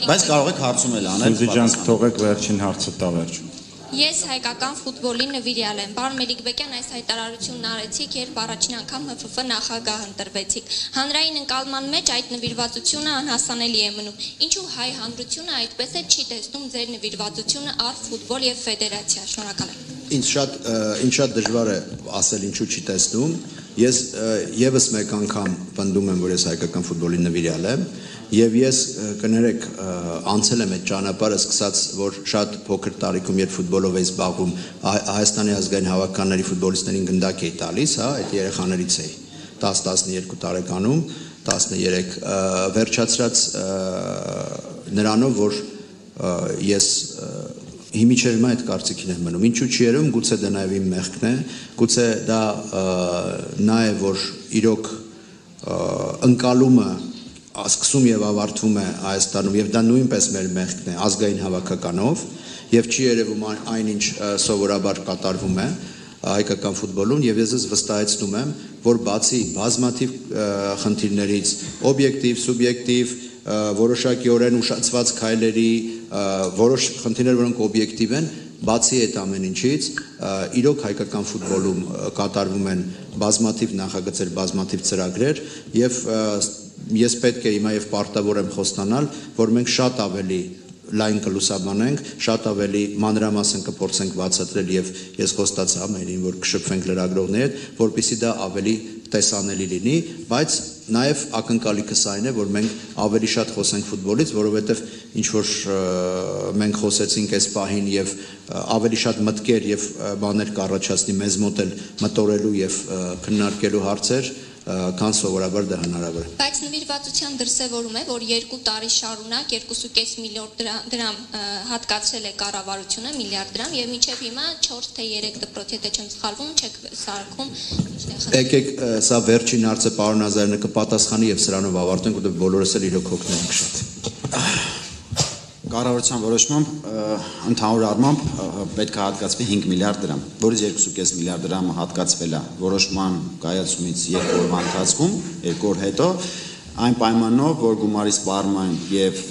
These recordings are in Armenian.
Բայց կարող եք հարցում էլ անել։ Սուզի ջան, թողեք վերջին հարցը տա վերջում։ Ես հայկական ֆուտբոլի նվիրյալ եմ։ Պարոն Մելիք-Բեկյան, այս հայտարարությունն արեցիք, երբ առաջին անգամ ՀՖՖ նախագահ ընտրվեցիք։ Հանրային ընկալման մեջ այդ նվիրվածությունը անհասանելի է մնում։ Ինչու հայ հանրությունը այդպես է չի տեսնում ձեր նվիրվածությունը առ ֆուտբոլ եւ ֆեդերացիա։ Շնորհակալ եմ։ Ինձ շատ դժվար է ասել ինչու չի տեսնում։ Ես եւս մեկ անգամ պնդում եմ, որ ես հայկական ֆուտբոլի նվիրյալ եմ, եւ ես կներեք անցել եմ այդ ճանապարհը, սկսած որ շատ փոքր տարիքում երբ ֆուտբոլով էի զբաղվում, Հայաստանի ազգային հավաքականների ֆուտբոլիստներին գնդակ էի տալիս, հա, այդ երեխաներից էի 10-12 տարեկանում, 13 վերջացրած նրանով, որ ես Հիմիջեր հիմա այդ կարծիքին եմ մնում, ինչու չի երևում, գուցե դա նաև իմ մեղքն է, գուցե դա նա է, որ իրոք ընկալումը սկսում եւ ավարտվում է Հայաստանում եւ դա նույնպես մեր մեղքն է ազգային հավաքականով եւ չի երևում այնինչ սովորաբար կատարվում է հայկական ֆուտբոլում եւ ես վստահեցնում եմ, որ բացի բազմաթիվ խնդիրներից, օբյեկտիվ, սուբյեկտիվ, որոշակիորեն ուշացված քայլերի, որոշ խնդիրներ, որոնք օբյեկտիվ են, բացի այդ ամեն ինչից, իրոք հայկական ֆուտբոլում կատարվում են բազմաթիվ նախագծեր, բազմաթիվ ծրագրեր եւ ես պետք է հիմա եւ պարտավոր եմ խոստանալ, որ մենք շատ ավելի լայն կլուսաբանենք, շատ ավելի մանրամասն կփորձենք բացատրել եւ ես խոստացա ամենին, որ կշփվենք լրագրողների հետ, որպեսզի դա ավելի տեսանելի լինի, բայց նաեւ ակնկալիքս այն է, որ մենք ավելի շատ խոսենք ֆուտբոլից, որովհետեւ ինչ որ մենք խոսեցինք այս պահին եւ ավելի շատ մտքեր եւ բաներ կառաջացնի մեզ մոտ էլ մտորելու եւ քննարկելու հարցեր քան սովորաբար դա հնարավոր է։ Բայց նվիրվածության դրսևորում է, որ 2 տարի շարունակ 2.5 միլիարդ դրամ հատկացրել է կառավարությունը, միլիարդ դրամ եւ մինչեւ հիմա 4 թե 3 դպրոց, եթե չեմ սխալվում, չեք սարքում։ Եկեք, սա վերջին հարցը պարոն Ազարյանը կպատասխանի եւ սրանով ավարտենք, որտեղ բոլորս էլ իրոք հոգնենք շատ։ Կառավարության որոշմամբ ընդհանուր առմամբ պետք է հատկացվի 5 միլիարդ դրամ, որից 2.5 միլիարդ դրամը հատկացվել է որոշման կայացումից 2 օրվա ընթացքում, 2 օր հետո, այն պայմանով, որ գումարի սպառման եւ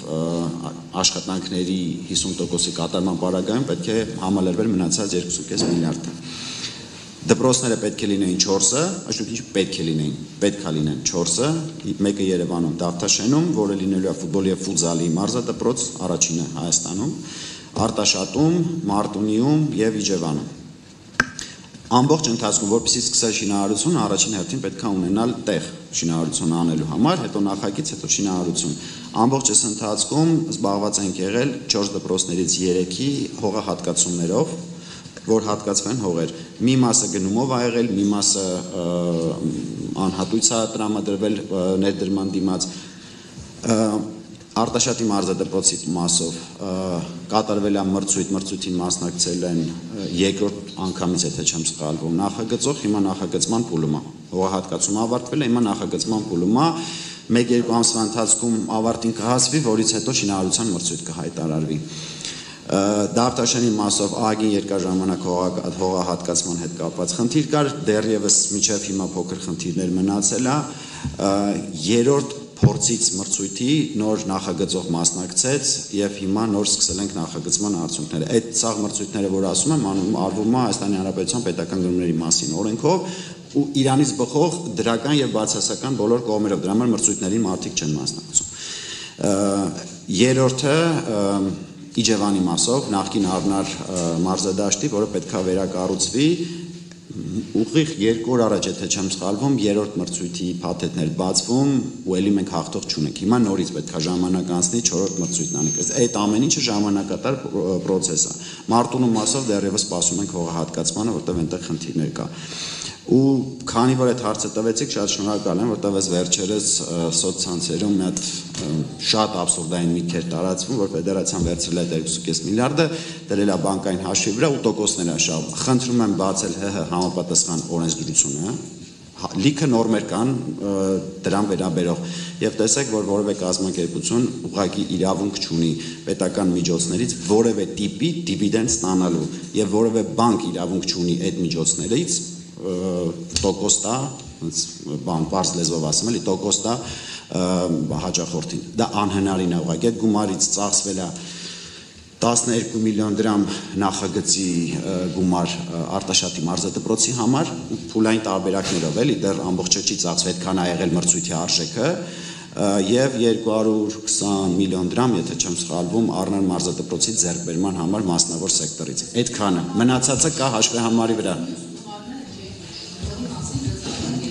աշխատանքների 50%-ի կատարման պարագայում պետք է համալրվել մնացած 2.5 միլիարդը։ Դպրոցները պետք է լինեին 4-ը, ոչ պետք է լինեին, պետք է լինեն 4-ը, մեկը Երևանում Դավթաշենում, որը լինելու է ֆուտբոլի եւ ֆուտզալի մարզադպրոց, առաջինը Հայաստանում, Արտաշատում, Մարտունիում եւ Իջևանում։ Ամբողջ ընթացքում, որպեսզի սկսել շինարարությունը, առաջին հերթին պետք է ունենալ տեղ շինարարություն անելու համար, հետո նախագիծ, հետո շինարարություն։ Ամբողջ այս ընթացքում զբաղված ենք եղել 4 դպրոցներից 3-ի հողահատկացումներով, որ հատկացվեն հողեր։ Մի մասը գնումով ա եղել, մի մասը անհատույց ա տրամադրվել ներդրման դիմաց։ Արտաշատի մարզադպրոցի մասով կատարվել է մրցույթին մասնակցել են երկրորդ անգամից, եթե չեմ սխալվում, նախագծող, հիմա նախագծման փուլում է։ Հողահատկացումը ավարտվել է, հիմա նախագծման փուլում է։ 1-2 ամսվա ընթացքում ավարտին կհասվի, որից հետո շինարարության մրցույթ կհայտարարվի։ Դավթաշենի մասով ահագին երկար ժամանակ հողահատկացման հետ կապված խնդիր կար, դեռևս մինչև հիմա փոքր խնդիրներ մնացել է։ Երրորդ փորձից մրցույթի նոր նախագծող մասնակցեց եւ հիմա նոր սկսել ենք նախագծման արդյունքները։ Այդ ցաղ մրցույթները, որ ասում եմ, արվում է Հայաստանի Հանրապետության պետական գնումների մասին օրենքով ու Իրանից բխող դրական եւ բացասական բոլոր կողմերով, դրա համար մրցույթներին մարդիկ չեն մասնակցում։ Երրորդը Իջևանի մասով, նախկին Արնար մարզադաշտի, որը պետք է վերակառուցվի, ուղիղ 2 օր առաջ, եթե չեմ սխալվում, երրորդ մրցույթի փաթեթներ բացվում ու ելի մենք հաղթող չունենք։ Հիմա նորից պետք է ժամանակ անցնի 4-րդ մրցույթն անենք։ Այդ ամեն ինչը ժամանակատար process է։ Մարտունու մասով դեռևս սպասում ենք հողահատկացմանը, որտեղ այնտեղ խնդիրներ կա։ Ու քանի որ այդ հարցը տվեցիք, շատ շնորհակալ եմ, որտեղ ես վերջերս սոցցանցերում մի հատ շատ աբսուրդային միտքեր տարածվում, որ ֆեդերացիան վերցրել է 2.5 միլիարդը, դրել է բանկային հաշվի վրա ու տոկոսներ է շահում։ Խնդրում եմ բացել ՀՀ համապատասխան օրենսդրությունը, լիքը նորմեր կան դրան վերաբերող եւ տեսեք, որ որևէ կազմակերպություն ուղղակի իրավունք չունի պետական միջոցներից որևէ տիպի դիվիդենդ ստանալու եւ որևէ բանկ իրավունք չունի այդ միջոցներից տոկոս տա, բան բարձ լեզվով ասեմ, էլի տոկոս տա հաճախորդին։ Դա անհնարին է ուղղակի, այդ գումարից ծախսվել է 12 միլիոն դրամ նախագծի գումար Արտաշատի մարզադպրոցի համար, փուլային տարբերակներով էլի դեռ ամբողջը չի ծախսվել, այդքան է եղել մրցույթի արժեքը, եւ 220 միլիոն դրամ, եթե չեմ սխալվում, Առնան մարզադպրոցի ձեռքբերման համար մասնավոր սեկտորից։ Այդքանը։ Մնացածը կա հաշվի համարի վրա։